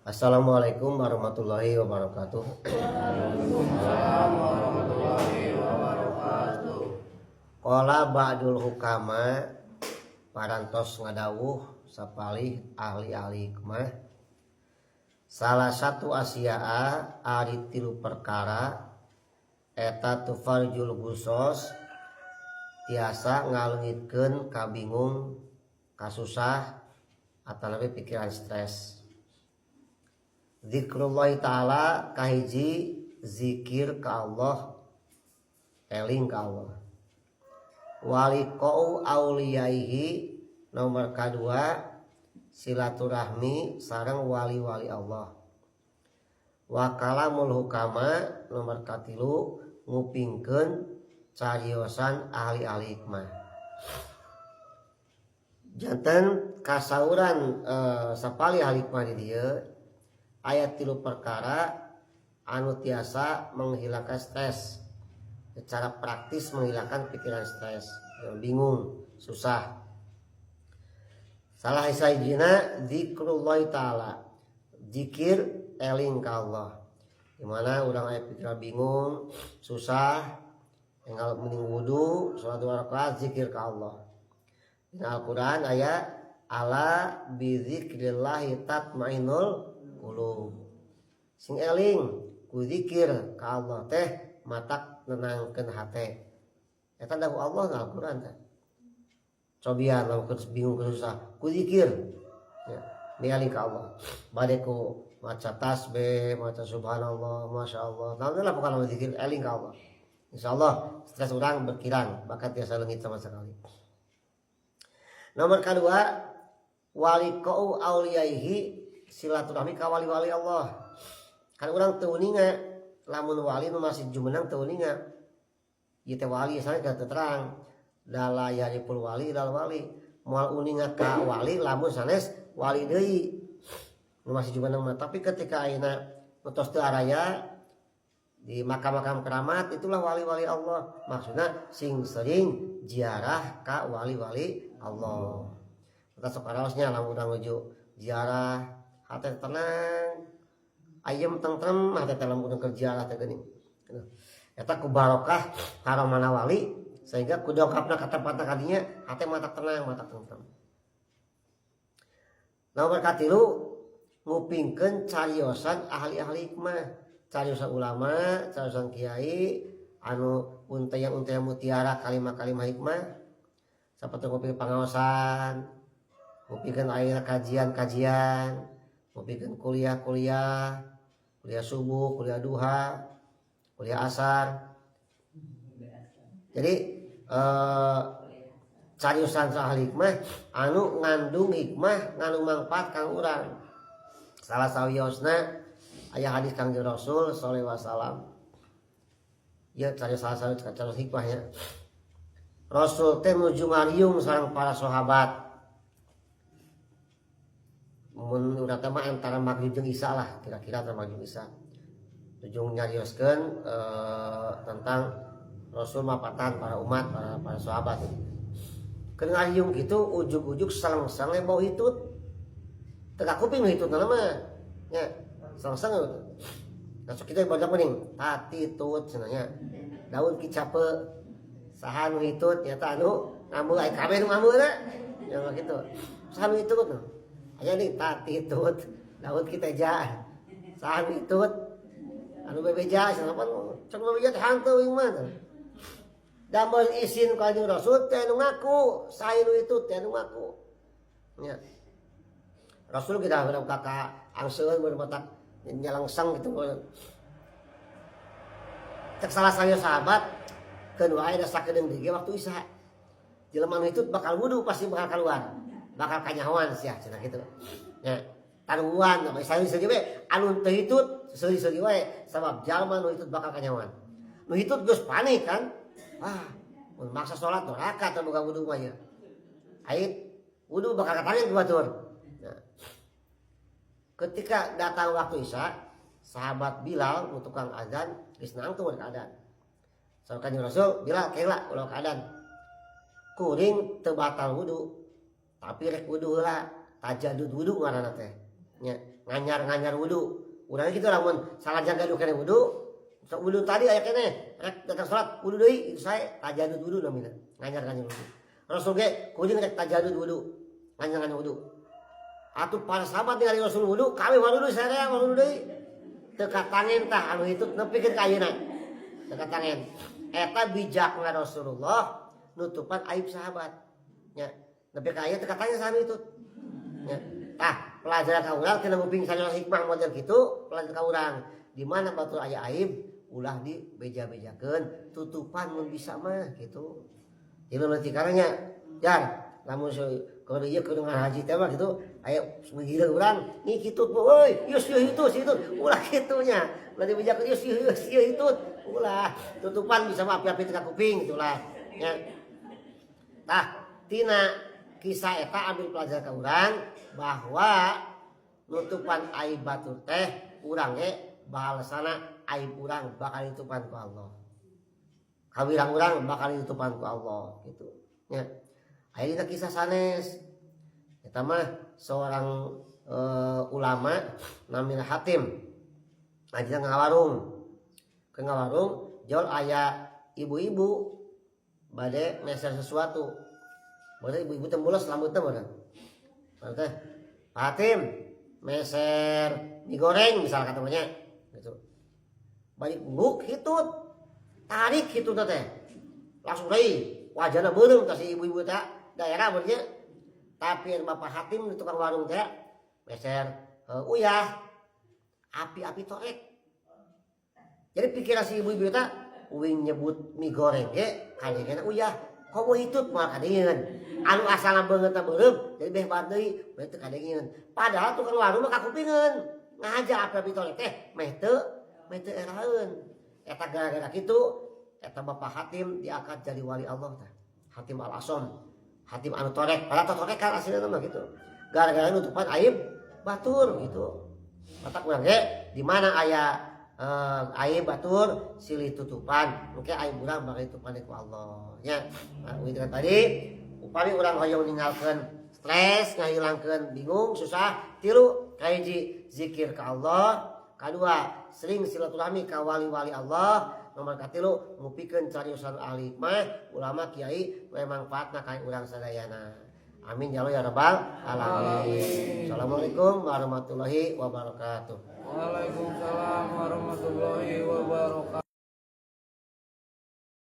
Assalamualaikum warahmatullahi wabarakatuh. Waalaikumsalam warahmatullahi wabarakatuh. Qala ba'dul hukama parantos ngadawuh sapalih ahli-ahli hikmah. Salah satu asya'a ari tilu perkara eta tufarjul gusos tiasa ngaleungitkeun kabingung, kasusah atanapi pikiran stres. Zikrullahi ta'ala kahiji zikir ka Allah, eling ka Allah. Waliqau auliyaihi nomor kedua silaturahmi sareng wali-wali Allah. Wa kalamul hukama nomor katilu ngupingkeun cariosan ahli-ahli hikmah. Janten kasauran sapali ahli hikmah di dieu ayat tilu perkara anu tiasa menghilangkan stres, secara praktis menghilangkan pikiran stres, bingung, susah. Salah hijina zikrullahi ta'ala, zikir eling ka Allah. Dimana orang aya pikiran bingung, susah, tinggal mending wudu, salat 2 rakaat zikir ka Allah. Di Al-Qur'an ayat ala bizikrillahi tatmainnul qulub. Sing eling ku zikir ka Allah teh matak nenangkeun hate. Eta dawuh Allah na Al-Qur'an teh. Cobian lamun bingung susah ku zikir. Ya, ningali ka Allah. Bade ku maca tasbih, maca subhanallah, masyaallah. Alhamdulillah pokona zikir eling ka Allah. Insyaallah stres urang berkirang, bahkan tiasa leungit sama sekali. Nomor kedua, waliqau auliyaihi silaturahmi ka wali-wali Allah. Kan urang teu uninga lamun wali nu masih jumenang teu uninga. Ieu teh wali sare ka terang. Dala yaripul wali dal wali. Moal uninga ka wali lamun sanes wali deui. Nu masih jumenang mah tapi ketika ayeuna tos teu araya di makam-makam keramat itulah wali-wali Allah. Maksudna sing sering ziarah ka wali-wali Allah. Kita sok araosnya lamun urang nuju ziarah hati tenang, ayam tentrem, hati dalam gunung kerja hati geuning. Eta ku barokah haramana wali sehingga ku dongkapna ka tempatna kadinya hati mata tenang, mata tentrem. Nomor katilu ngupingkeun cariosan ahli-ahli hikmah, cariosan ulama, cariosan kiai anu untayan-untayan mutiara kalimah-kalimah hikmah. Saperti nguping pangaosan, ngupingkeun aya kajian-kajian, ngupingkeun kuliah subuh, kuliah duha, kuliah asar. Jadi cariusan ahli hikmah anu ngandung hikmah ngandung manfaat kang urang. Salah sawiosna aya hadis Kangjeng Rasul sallallahu alaihi wasallam. Ya cari salah satu carios hikmahnya. Rasul teh nuju ngariung sareng para sahabat. Mun urang teh mah antara maghrib jeung isya lah, kira-kira antara maghrib isya. Tujung nyarioskeun tentang Rasul mapatan para umat, para sahabat. Keur ngariung kitu ujug-ujug sareng-sareng bau hitut. Teu kuping hitutna mah. Nya, sareng-sareng. Kasok kita badak mending tatitut cenanya. Daun kicape saha nu hitut nyata anu ngambeu aya kabeh nu ngambeuna. Ya kitu. Saha nu hitut nu? Aya nih tatitut, daun kita jah, sahan itut, anu bebeja, sanapan cek bebeja hanteu yang mana? Damel isin Kanjeng Rasul teh anu ngaku, saha nu itut teh anu ngaku. Nya. Rasul kita urang kakak angseun mun matak nyalangsang gitu. Cek salah saya sahabat keun wae da sakedeung dige waktu isya. Jelema nu itut bakal wudu pasti bakal keluar. Bakal kanyahoan sia cenah kitu. Nya, taruhan apa sari-sari we anu teu hitut sari-sari wae sabab jalma nu hitut bakal kanyahoan. Nu hitut geus panik kan? Ah, mun maksa salat doraka teu boga wudu mah ya. Ait wudu bakal katanya ku batur. Nah, ketika datang waktu isya, sahabat Bilal nu tukang azan geus nangtung ka adzan. Sakan Rasul Bilal kela ulah ka adzan. Kuring teu batal wudu. Tapi rek wudu heula, tajadud wudu ngaranna teh. nya nganyar wudu urang kitu lamun salajan gaduh kana wudu sok wudu tadi aya keneh rek datang salat wudu deui itu sae tajadud wudu namina nganyar wudu Rasul ge kudu rek tajadud wudu nganyar wudu atuh para sahabat ningali Rasul wudu kawe wudu saya wudu deui teu katangen tah anu itu nepikeun ka ayeuna teu katangen eta bijakna Rasulullah nutupan aib sahabat nya nepi ka aya teu katangen sami itu nya tah pelajaran ka urang kena nguping salah hikmah model kitu pelajaran ka urang di mana batur aya aib ulah di beja-bejakeun tutupan mun bisa mah gitu. Jadi nanti karanya jar lamun kalau ieu kudu ngahaji teh mah gitu aya menggila urang nih kitu euy yus itu ulah kitunya ulah dibejakeun yus itu ulah tutupan bisa mah api-api teh kuping gitulah nya. Tah tina kisah eta ambil pelajaran ka urang bahwa nutupan aib batur teh urang ge bahalasana aib urang bakal ditutupan ku Allah. Kawirang urang bakal ditutupan ku Allah gitu. Nya. Aya dina kisah sanes. Eta mah seorang ulama namina Hatim. Ajina ngawarung. Ke ngawarung jol aya ibu-ibu bade meser sesuatu. Bade ibu-ibu teh bolos rambutna meureun. Teh Hatim meser mie goreng misal katanya gitu. Balik buk hitut tarik hitut teh langsung deui wajahna beureum ka si ibu-ibu teh daerah beurnya tapi bapak Hatim di tukang warung teh meser uyah api-api torek jadi pikiran si ibu-ibu teh uing nyebut mie goreng ge kadengena uyah komo hitut moal kadengeun anu asalna beungeutna beureum jadi beh bae deui beh teu kadengeun padahal tukang warung mah kakupingeun ngahaja api-api torek teh meh teu eraeun eta gara-gara kitu eta bapak Hatim diangkat jadi wali Allah tah Hatim al-Asom Hatim anu torek padahal torek kan aslinya mah gitu gara-gara nutupan aib batur gitu mata urang ge di mana aya aib batur silih tutupan mungkin aib urang bakal ditutupan ku Allah nya nah dengan tadi upami urang hoyong ninggalkeun stres ngahilangkeun bingung susah tilu kahiji zikir ka Allah kadua sering silaturahmi ka wali-wali Allah nomor katilu ngupikeun cariosan ahli hikmah ulama kiai we manfaatna ka urang sadayana amin ya Allah ya rabbal alamin. Assalamualaikum warahmatullahi wabarakatuh. Waalaikumsalam warahmatullahi wabarakatuh.